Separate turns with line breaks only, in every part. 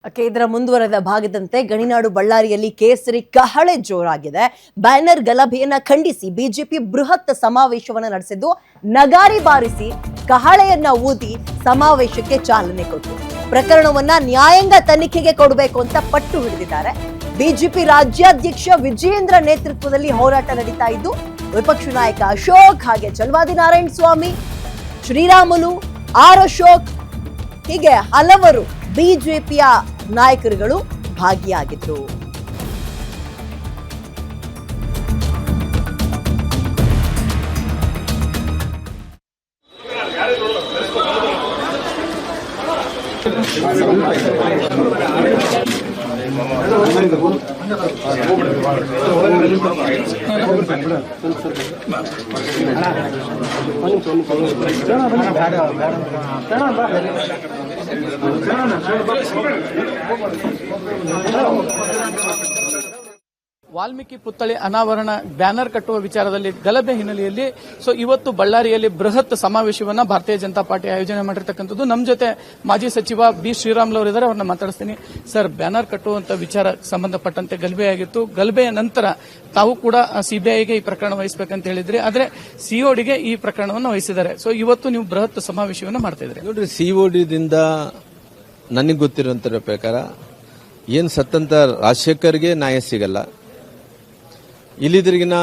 ಇದರ ಮುಂದುವರೆದ ಭಾಗದಂತೆ ಗಣಿನಾಡು ಬಳ್ಳಾರಿಯಲ್ಲಿ ಕೇಸರಿ ಕಹಳೆ ಜೋರಾಗಿದೆ. ಬ್ಯಾನರ್ ಗಲಭೆಯನ್ನ ಖಂಡಿಸಿ ಬಿಜೆಪಿ ಬೃಹತ್ ಸಮಾವೇಶವನ್ನು ನಡೆಸಿದ್ದು, ನಗಾರಿ ಬಾರಿಸಿ ಕಹಳೆಯನ್ನ ಊದಿ ಸಮಾವೇಶಕ್ಕೆ ಚಾಲನೆ ಕೊಟ್ಟರು. ಪ್ರಕರಣವನ್ನ ನ್ಯಾಯಾಂಗ ತನಿಖೆಗೆ ಕೊಡಬೇಕು ಅಂತ ಪಟ್ಟು ಹಿಡಿದಿದ್ದಾರೆ. ಬಿಜೆಪಿ ರಾಜ್ಯಾಧ್ಯಕ್ಷ ವಿಜಯೇಂದ್ರ ನೇತೃತ್ವದಲ್ಲಿ ಹೋರಾಟ ನಡೀತಾ ಇದ್ದು, ವಿಪಕ್ಷ ನಾಯಕ ಅಶೋಕ್, ಹಾಗೆ ಚಲವಾದಿ ನಾರಾಯಣ ಸ್ವಾಮಿ, ಶ್ರೀರಾಮುಲು, ಆರ್ ಅಶೋಕ್ ಹೀಗೆ ಹಲವರು ಬಿಜೆಪಿಯ ನಾಯಕರುಗಳು ಭಾಗಿಯಾಗಿದ್ರು.
ವಾಲ್ಮೀಕಿ ಪುತ್ಥಳಿ ಅನಾವರಣ ಬ್ಯಾನರ್ ಕಟ್ಟುವ ವಿಚಾರದಲ್ಲಿ ಗಲಭೆ ಹಿನ್ನೆಲೆಯಲ್ಲಿ ಇವತ್ತು ಬಳ್ಳಾರಿಯಲ್ಲಿ ಬೃಹತ್ ಸಮಾವೇಶವನ್ನ ಭಾರತೀಯ ಜನತಾ ಪಾರ್ಟಿ ಆಯೋಜನೆ ಮಾಡಿರ್ತಕ್ಕಂಥದ್ದು. ನಮ್ಮ ಜೊತೆ ಮಾಜಿ ಸಚಿವ ಬಿ ಶ್ರೀರಾಮುಲು ಅವರಿದ್ದಾರೆ, ಅವ್ರನ್ನ ಮಾತಾಡಿಸ್ತೀನಿ. ಸರ್, ಬ್ಯಾನರ್ ಕಟ್ಟುವಂತ ವಿಚಾರ ಸಂಬಂಧಪಟ್ಟಂತೆ ಗಲಭೆಯಾಗಿತ್ತು. ಗಲಭೆಯ ನಂತರ ತಾವು ಕೂಡ ಸಿಬಿಐಗೆ ಈ ಪ್ರಕರಣ ವಹಿಸಬೇಕಂತ ಹೇಳಿದ್ರಿ, ಆದ್ರೆ ಸಿಒಡಿಗೆ ಈ ಪ್ರಕರಣವನ್ನು ವಹಿಸಿದ್ದಾರೆ. ಇವತ್ತು ನೀವು ಬೃಹತ್ ಸಮಾವೇಶವನ್ನ ಮಾಡ್ತಾ ಇದ್ರಿ.
ನೋಡ್ರಿ, ಸಿಒಡಿದಿಂದ ನನಗೆ ಗೊತ್ತಿರೋಂತರ ಪ್ರಕಾರ ಏನ್ ಸತ್ತಂತ ರಾಜಶೇಖರ್ಗೆ ನ್ಯಾಯ ಸಿಗಲ್ಲ. ಇಲ್ಲಿದ್ರಿಗಿನ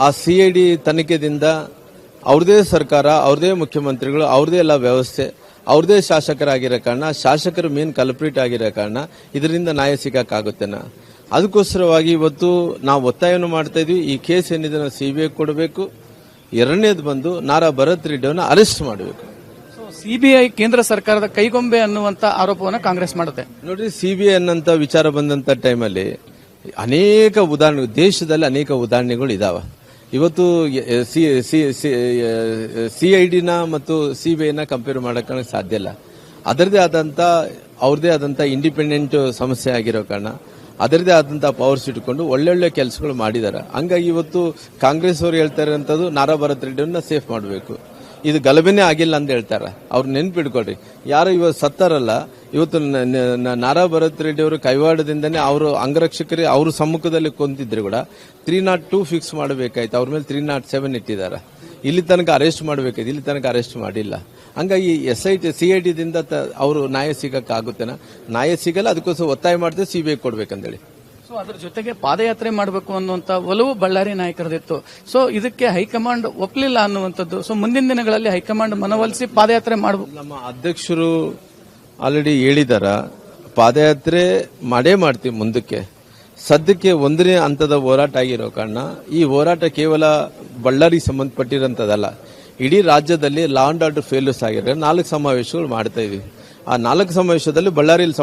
ಆ ಸಿಐಡಿ ತನಿಖೆದಿಂದ ಅವ್ರದೇ ಸರ್ಕಾರ, ಅವ್ರದೇ ಮುಖ್ಯಮಂತ್ರಿಗಳು, ಅವ್ರದೇ ಎಲ್ಲ ವ್ಯವಸ್ಥೆ, ಅವ್ರದೇ ಶಾಸಕರಾಗಿರೋ ಕಾರಣ, ಶಾಸಕರು ಮೇನ್ ಕಲ್ಪ್ರಿಟ್ ಆಗಿರೋ ಕಾರಣ ಇದರಿಂದ ನ್ಯಾಯ ಸಿಗಕ್ಕಾಗುತ್ತೇನ. ಅದಕ್ಕೋಸ್ಕರವಾಗಿ ಇವತ್ತು ನಾವು ಒತ್ತಾಯವನ್ನು ಮಾಡ್ತಾ ಇದ್ವಿ. ಈ ಕೇಸ್ ಏನಿದೆ ಸಿಬಿಐ ಕೊಡಬೇಕು. ಎರಡನೇದು ಬಂದು ನಾರಾ ಭರತ್ ರೆಡ್ಡಿ ಅವನ್ನ ಅರೆಸ್ಟ್ ಮಾಡಬೇಕು.
ಸಿಬಿಐ ಕೇಂದ್ರ ಸರ್ಕಾರದ ಕೈಗೊಂಬೆ ಅನ್ನುವಂತ ಆರೋಪವನ್ನು ಕಾಂಗ್ರೆಸ್ ಮಾಡುತ್ತೆ.
ನೋಡ್ರಿ, ಸಿಬಿಐ ಅನ್ನಂತ ವಿಚಾರ ಬಂದಂತ ಟೈಮಲ್ಲಿ ಅನೇಕ ಉದಾಹರಣೆ, ದೇಶದಲ್ಲಿ ಅನೇಕ ಉದಾಹರಣೆಗಳು ಇದಾವೆ. ಇವತ್ತು ಸಿಐಡಿನ ಮತ್ತು ಸಿಬಿಐನ ಕಂಪೇರ್ ಮಾಡಕ್ಕೆ ಸಾಧ್ಯ ಇಲ್ಲ. ಅವ್ರದೇ ಆದಂತ ಇಂಡಿಪೆಂಡೆಂಟ್ ಸಮಸ್ಯೆ ಆಗಿರೋ ಕಾರಣ ಅದರದೇ ಆದಂತಹ ಪವರ್ಸ್ ಇಟ್ಕೊಂಡು ಒಳ್ಳೊಳ್ಳೆ ಕೆಲಸಗಳು ಮಾಡಿದ್ದಾರೆ. ಹಂಗಾಗಿ ಇವತ್ತು ಕಾಂಗ್ರೆಸ್ ಅವರು ಹೇಳ್ತಾ ಇರೋಂಥದ್ದು ನಾರಾ ಭರತ್ ರೆಡ್ಡಿಯನ್ನ ಸೇಫ್ ಮಾಡಬೇಕು. ಇದು ಗಲಭೆನೇ ಆಗಿಲ್ಲ ಅಂತ ಹೇಳ್ತಾರೆ. ಅವ್ರು ನೆನ್ಪಿಡ್ಕೊಳ್ರಿ, ಯಾರು ಇವತ್ತು ಸತ್ತಾರಲ್ಲ, ಇವತ್ತು ನಾರಾ ಭರತ್ ರೆಡ್ಡಿ ಅವರು ಕೈವಾಡದಿಂದನೇ ಅವರು ಅಂಗರಕ್ಷಕರೇ ಅವ್ರ ಸಮ್ಮುಖದಲ್ಲಿ ಕೊಂದಿದ್ರು ಕೂಡ 302 ಫಿಕ್ಸ್ ಮಾಡಬೇಕಾಯ್ತು. ಅವ್ರ ಮೇಲೆ 307 ಇಟ್ಟಿದ್ದಾರೆ. ಇಲ್ಲಿ ತನಕ ಅರೆಸ್ಟ್ ಮಾಡಬೇಕಾಯ್ತು, ಇಲ್ಲಿ ತನಕ ಅರೆಸ್ಟ್ ಮಾಡಿಲ್ಲ. ಹಂಗಾಗಿ ಸಿಐಡಿದಿಂದ ಅವರು ನ್ಯಾಯ ಸಿಗಕ್ಕಾಗುತ್ತೇನ? ನ್ಯಾಯ ಸಿಗಲ್ಲ. ಅದಕ್ಕೋಸ್ಕರ ಒತ್ತಾಯ ಮಾಡ್ತೀವಿ ಸಿಬಿಐ ಕೊಡ್ಬೇಕಂತೇಳಿ.
ಅದರ ಜೊತೆಗೆ ಪಾದಯಾತ್ರೆ ಮಾಡಬೇಕು ಅನ್ನುವಂತ ಒಲವು ಬಳ್ಳಾರಿ ನಾಯಕರದಿತ್ತು. ಇದಕ್ಕೆ ಹೈಕಮಾಂಡ್ ಒಪ್ಪಲಿಲ್ಲ ಅನ್ನುವಂಥದ್ದು. ಮುಂದಿನ ದಿನಗಳಲ್ಲಿ ಹೈಕಮಾಂಡ್ ಮನವೊಲಿಸಿ ಪಾದಯಾತ್ರೆ ಮಾಡಬೇಕು.
ನಮ್ಮ ಅಧ್ಯಕ್ಷರು ಆಲ್ರೆಡಿ ಹೇಳಿದಾರ, ಪಾದಯಾತ್ರೆ ಮಾಡೇ ಮಾಡ್ತೀವಿ ಮುಂದಕ್ಕೆ. ಸದ್ಯಕ್ಕೆ ಒಂದನೇ ಹಂತದ ಹೋರಾಟ ಆಗಿರೋ ಕಾರಣ ಈ ಹೋರಾಟ ಕೇವಲ ಬಳ್ಳಾರಿಗೆ ಸಂಬಂಧಪಟ್ಟಿರೋಂಥದ್ದಲ್ಲ, ಇಡೀ ರಾಜ್ಯದಲ್ಲಿ ಲಾ ಅಂಡ್ ಆರ್ಡರ್ ಫೇಲ್ಯೂರ್ಸ್ ಆಗಿರೋ 4 ಸಮಾವೇಶಗಳು ಮಾಡ್ತಾ ಇದೀವಿ. ಆ 4 ಸಮಾವೇಶದಲ್ಲಿ ಬಳ್ಳಾರಿಯಲ್ಲಿ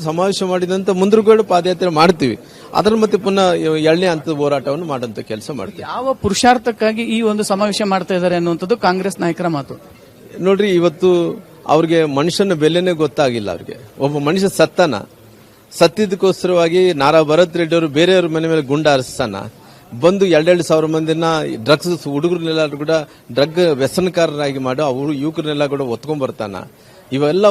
ಸಮಾವೇಶ ಮಾಡಿದಂತ ಮುಂದ್ರಗಳು ಪಾದಯಾತ್ರೆ ಮಾಡ್ತೀವಿ. ಅದರ ಮತ್ತೆ ಪುನಃ 2ನೇ ಹಂತದ ಹೋರಾಟವನ್ನು ಮಾಡುವಂತ ಕೆಲಸ ಮಾಡ್ತೀವಿ.
ಯಾವ ಪುರುಷಾರ್ಥಕ್ಕಾಗಿ ಈ ಒಂದು ಸಮಾವೇಶ ಮಾಡ್ತಾ ಇದ್ದಾರೆ ಅನ್ನುವಂಥದ್ದು ಕಾಂಗ್ರೆಸ್ ನಾಯಕರ ಮಾತು.
ನೋಡ್ರಿ, ಇವತ್ತು ಅವ್ರಿಗೆ ಮನುಷ್ಯನ ಬೆಲೆನೇ ಗೊತ್ತಾಗಿಲ್ಲ. ಅವ್ರಿಗೆ ಒಬ್ಬ ಮನುಷ್ಯ ಸತ್ತಿದ್ದಕ್ಕೋಸ್ಕರವಾಗಿ ನಾರಾ ಭರತ್ ರೆಡ್ಡಿ ಅವರು ಬೇರೆಯವ್ರ ಮನೆ ಮೇಲೆ ಗುಂಡ ಹಾರಿಸ್ತಾನ, ಬಂದು 2,000 ಮಂದಿನ ಡ್ರಗ್ಸ್ ಹುಡುಗರನ್ನೆಲ್ಲ ಕೂಡ ಡ್ರಗ್ ವ್ಯಸನಕಾರರಾಗಿ ಮಾಡಿ ಅವರು ಯುವಕರನ್ನೆಲ್ಲ ಕೂಡ ಒತ್ಕೊಂಡ್ ಬರ್ತಾನ. ಇವೆಲ್ಲ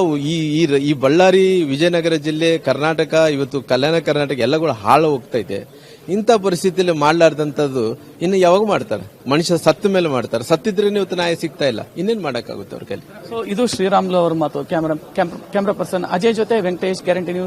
ಈ ಬಳ್ಳಾರಿ, ವಿಜಯನಗರ ಜಿಲ್ಲೆ, ಕರ್ನಾಟಕ, ಇವತ್ತು ಕಲ್ಯಾಣ ಕರ್ನಾಟಕ ಎಲ್ಲ ಕೂಡ ಹಾಳು ಹೋಗ್ತಾ ಇದೆ. ಇಂಥ ಪರಿಸ್ಥಿತಿಯಲ್ಲಿ ಮಾಡಲಾರ್ದಂಥದ್ದು ಇನ್ನು ಯಾವಾಗ ಮಾಡ್ತಾರೆ? ಮನುಷ್ಯ ಸತ್ತ ಮೇಲೆ ಮಾಡ್ತಾರೆ. ಸತ್ತಿದ್ರೆ ಇವತ್ತು ನ್ಯಾಯ ಸಿಗ್ತಾ ಇಲ್ಲ, ಇನ್ನೇನ್ ಮಾಡಕ್ಕಾಗುತ್ತೆ ಅವ್ರ ಕೈಲಿ.
ಇದು ಶ್ರೀರಾಮುಲು ಅವರ ಮಾತು. ಕ್ಯಾಮರಾ ಪರ್ಸನ್ ಅಜಯ್ ಜೊತೆ ವೆಂಕಟೇಶ್, ಗ್ಯಾರಂಟಿ ನ್ಯೂಸ್.